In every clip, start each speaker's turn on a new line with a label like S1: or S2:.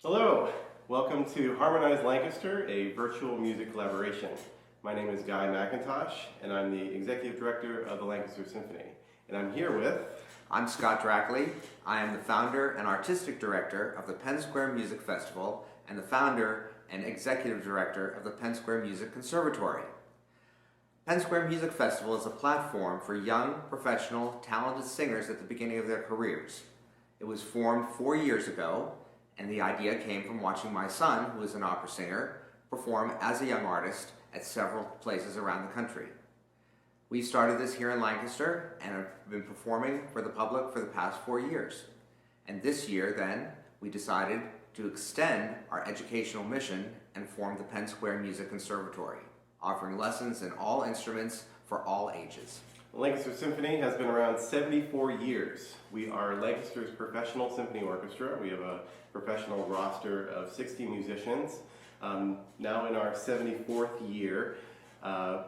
S1: Hello, welcome to Harmonize Lancaster, a virtual music collaboration. My name is Guy McIntosh, and I'm the Executive Director of the Lancaster Symphony. And I'm here with...
S2: I'm Scott Drackley. I am the founder and artistic director of the Penn Square Music Festival and the founder and executive director of the Penn Square Music Conservatory. Penn Square Music Festival is a platform for young, professional, talented singers at the beginning of their careers. It was formed 4 years ago, and the idea came from watching my son, who is an opera singer, perform as a young artist at several places around the country. We started this here in Lancaster and have been performing for the public for the past 4 years. And this year, then, we decided to extend our educational mission and form the Penn Square Music Conservatory, offering lessons in all instruments for all ages.
S1: The Lancaster Symphony has been around 74 years. We are Lancaster's professional symphony orchestra. We have a professional roster of 60 musicians. Now in our 74th year,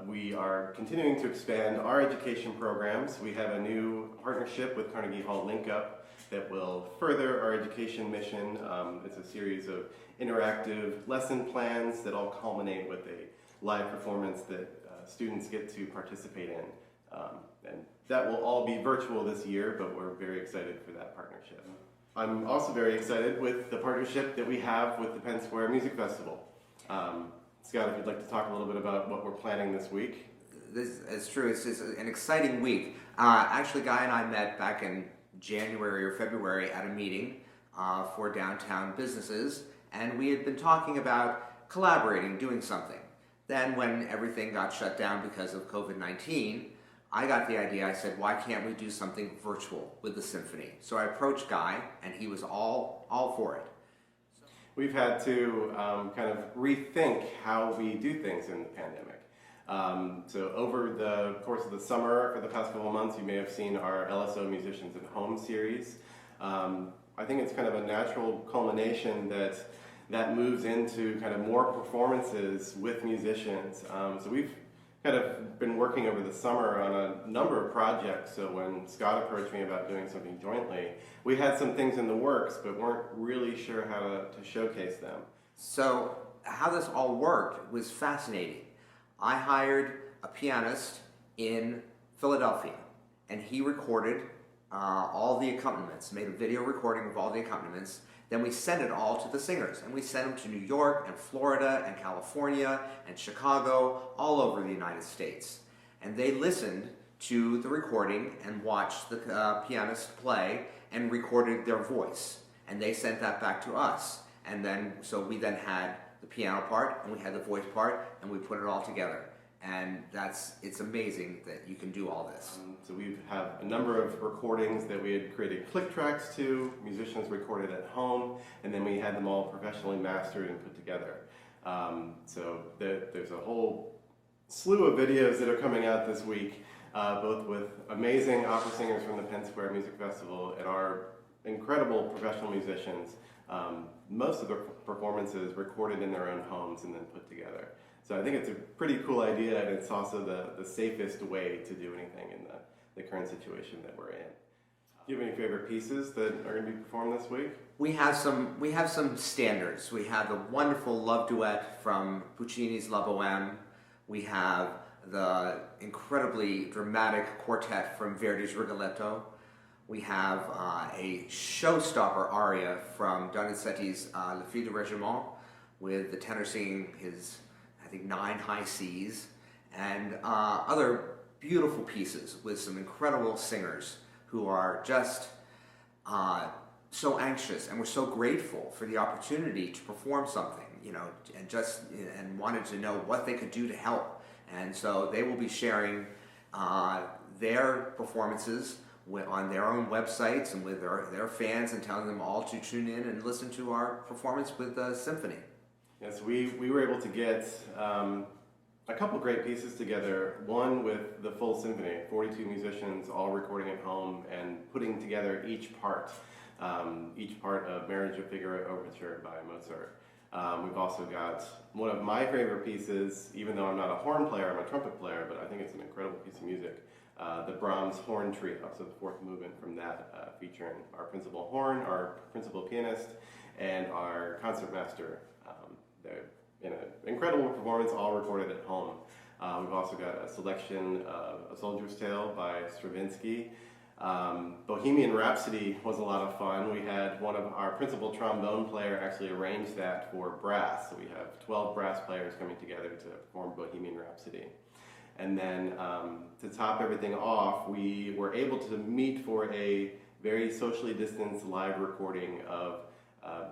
S1: we are continuing to expand our education programs. We have a new partnership with Carnegie Hall Link Up that will further our education mission. It's a series of interactive lesson plans that all culminate with a live performance that students get to participate in. And that will all be virtual this year, but we're very excited for that partnership. I'm also very excited with the partnership that we have with the Penn Square Music Festival. Scott, if you'd like to talk a little bit about what we're planning this week.
S2: This is true. It's an exciting week. Actually, Guy and I met back in January or February at a meeting for downtown businesses, and we had been talking about collaborating, doing something. Then when everything got shut down because of COVID-19, I got the idea. I said, why can't we do something virtual with the symphony? So I approached Guy, and he was all for it.
S1: We've had to kind of rethink how we do things in the pandemic. So over the course of the summer, for the past couple of months, you may have seen our LSO Musicians at Home series. I think it's kind of a natural culmination that moves into kind of more performances with musicians. So we've kind of been working over the summer on a number of projects. So when Scott approached me about doing something jointly, we had some things in the works, but weren't really sure how to showcase them.
S2: So how this all worked was fascinating. I hired a pianist in Philadelphia, and he recorded all the accompaniments, made a video recording of all the accompaniments. Then we sent it all to the singers, and we sent them to New York and Florida and California and Chicago, all over the United States. And they listened to the recording and watched the pianist play and recorded their voice. And they sent that back to us. And then, so we then had the piano part and we had the voice part, and we put it all together. And it's amazing that you can do all this.
S1: So we have a number of recordings that we had created click tracks to, musicians recorded at home, and then we had them all professionally mastered and put together. So there's a whole slew of videos that are coming out this week, both with amazing opera singers from the Penn Square Music Festival and our incredible professional musicians. Most of the performances recorded in their own homes and then put together. So I think it's a pretty cool idea, and it's also the safest way to do anything in the current situation that we're in. Do you have any favorite pieces that are going to be performed this week?
S2: We have some standards. We have the wonderful love duet from Puccini's La Bohème. We have the incredibly dramatic quartet from Verdi's Rigoletto. We have a showstopper aria from Donezetti's Le Fille de Regiment, with the tenor singing his, I think, 9 high C's, and other beautiful pieces with some incredible singers who are just so anxious, and we're so grateful for the opportunity to perform something, and wanted to know what they could do to help. And so they will be sharing their performances on their own websites and with their fans, and telling them all to tune in and listen to our performance with the symphony.
S1: Yes, we were able to get a couple great pieces together. One with the full symphony, 42 musicians all recording at home and putting together each part of Marriage of Figaro Overture by Mozart. We've also got one of my favorite pieces, even though I'm not a horn player, I'm a trumpet player, but I think it's an incredible piece of music, the Brahms Horn Trio, so the fourth movement from that, featuring our principal horn, our principal pianist, and our concertmaster. They're in an incredible performance, all recorded at home. We've also got a selection of A Soldier's Tale by Stravinsky. Bohemian Rhapsody was a lot of fun. We had one of our principal trombone player actually arrange that for brass. So we have 12 brass players coming together to perform Bohemian Rhapsody. And then to top everything off, we were able to meet for a very socially distanced live recording of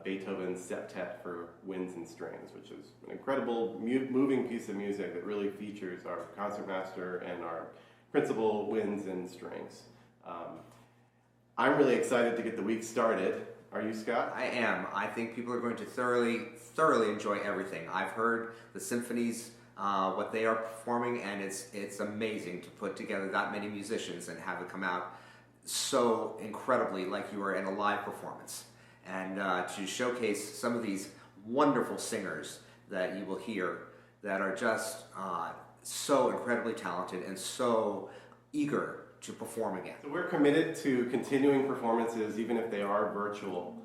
S1: Beethoven's Septet for Winds and Strings, which is an incredible moving piece of music that really features our concertmaster and our principal winds and strings. I'm really excited to get the week started. Are you, Scott?
S2: I am. I think people are going to thoroughly enjoy everything. I've heard the symphonies, what they are performing, and it's amazing to put together that many musicians and have it come out so incredibly like you are in a live performance. And to showcase some of these wonderful singers that you will hear that are just so incredibly talented and so eager to perform again.
S1: So we're committed to continuing performances even if they are virtual.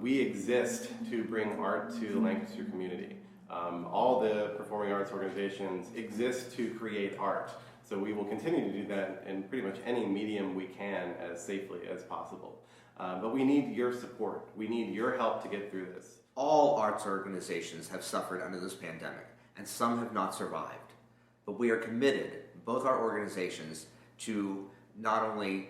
S1: We exist to bring art to the Lancaster community. All the performing arts organizations exist to create art. So we will continue to do that in pretty much any medium we can as safely as possible. But we need your support. We need your help to get through this.
S2: All arts organizations have suffered under this pandemic, and some have not survived. But we are committed, both our organizations, to not only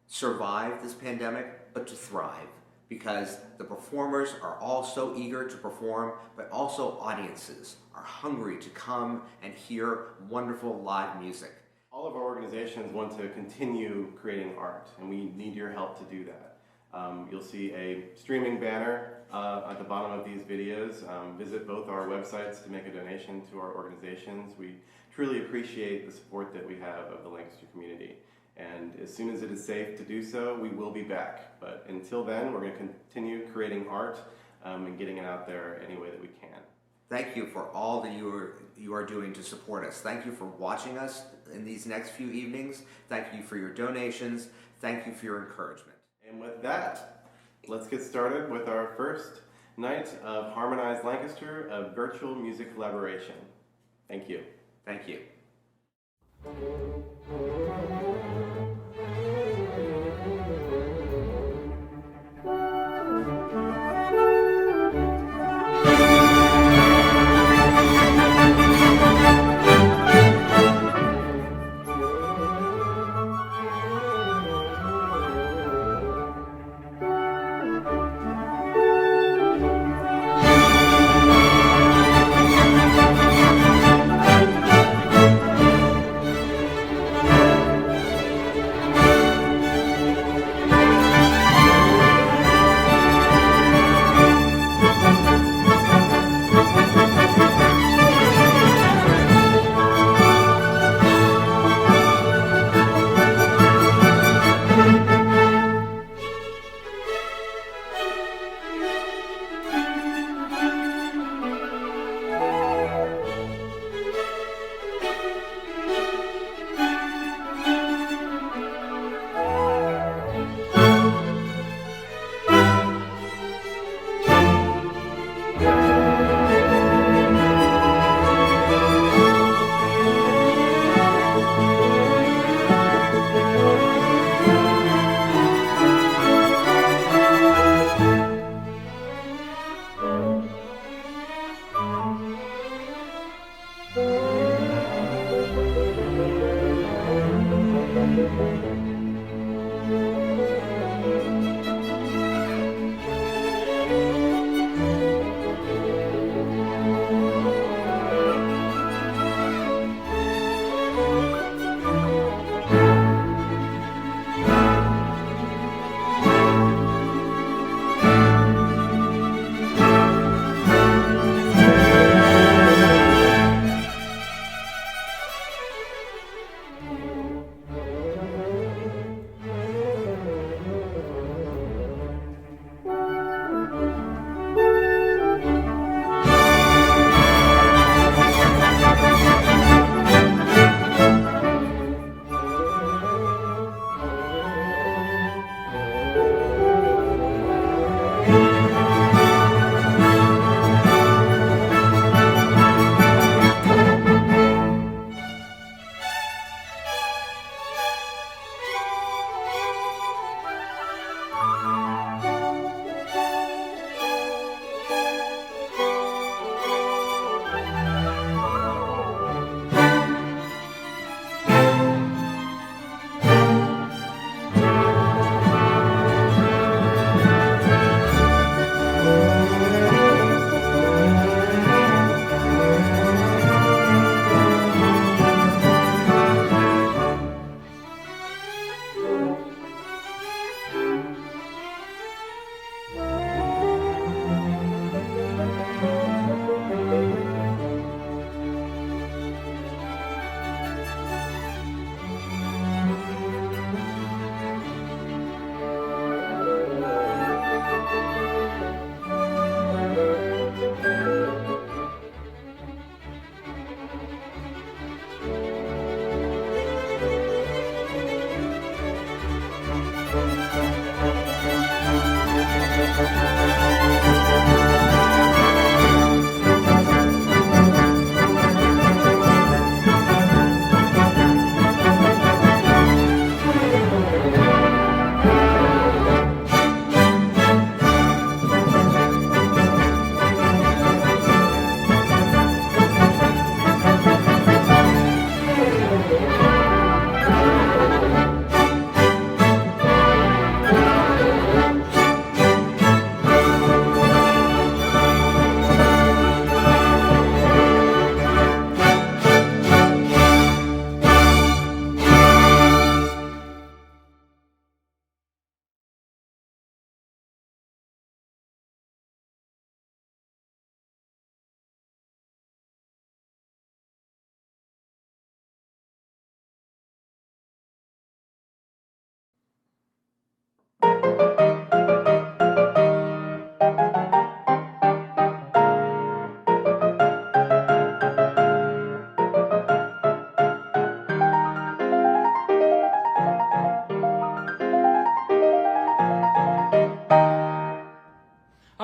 S2: survive this pandemic, but to thrive. Because the performers are all so eager to perform, but also audiences are hungry to come and hear wonderful live music.
S1: All of our organizations want to continue creating art, and we need your help to do that. You'll see a streaming banner at the bottom of these videos. Visit both our websites to make a donation to our organizations. We truly appreciate the support that we have of the Lancaster community. And as soon as it is safe to do so, we will be back. But until then, we're going to continue creating art and getting it out there any way that we can.
S2: Thank you for all that you are doing to support us. Thank you for watching us in these next few evenings. Thank you for your donations. Thank you for your encouragement.
S1: And with that, let's get started with our first night of Harmonize Lancaster, a virtual music collaboration. Thank you.
S2: Thank you.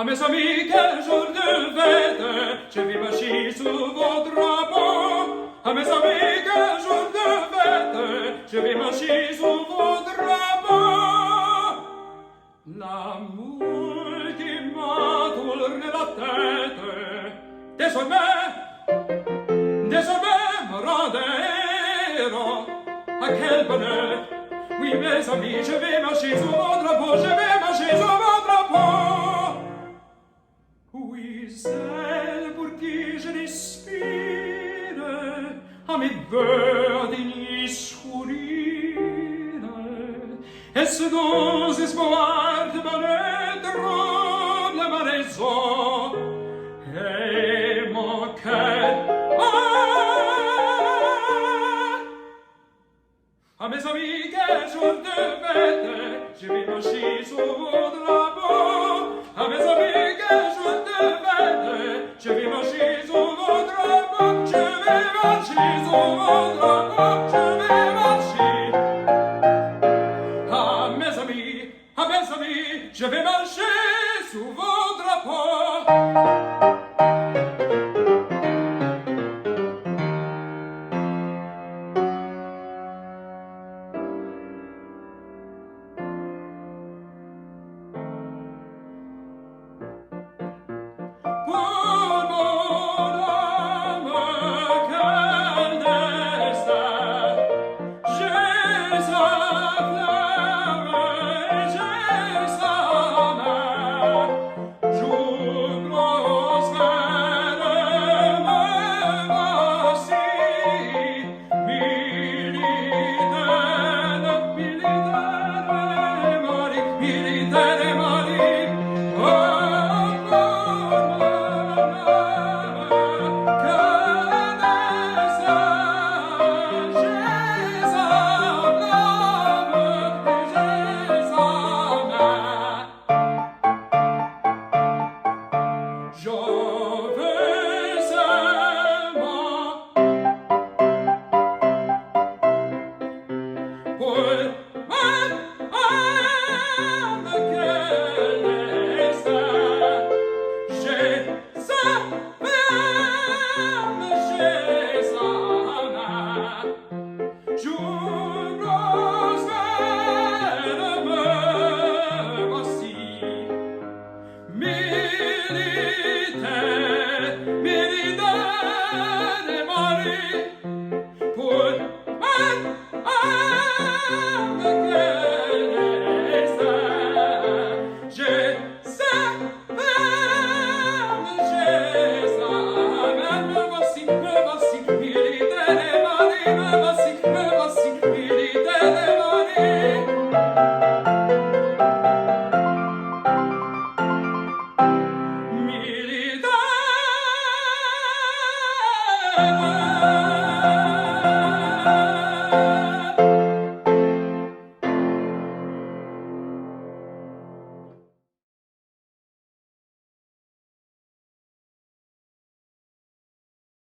S3: À mes amis, quel jour de fête, je vais marcher sous vos drapeaux. À mes amis, quel jour de fête, je vais marcher sous vos drapeaux. L'amour qui m'a tourné la tête, désormais me rend héros. À quel bonheur! Oui, mes amis, je vais marcher sous vos drapeaux, je vais marcher sous vos drapeaux. Oui, celle pour qui je respire, a mes verdini scurine, et ce dont espoir de bonheur trouble ma raison, et mon cœur. À mes amis, quel jour de fête, je vais marcher sous vos drapeaux. À mes amis, quel jour de fête, je vais marcher sous vos drapeaux. Je vais marcher sous vos drapeaux, je vais marcher. À mes amis, je vais marcher sous vos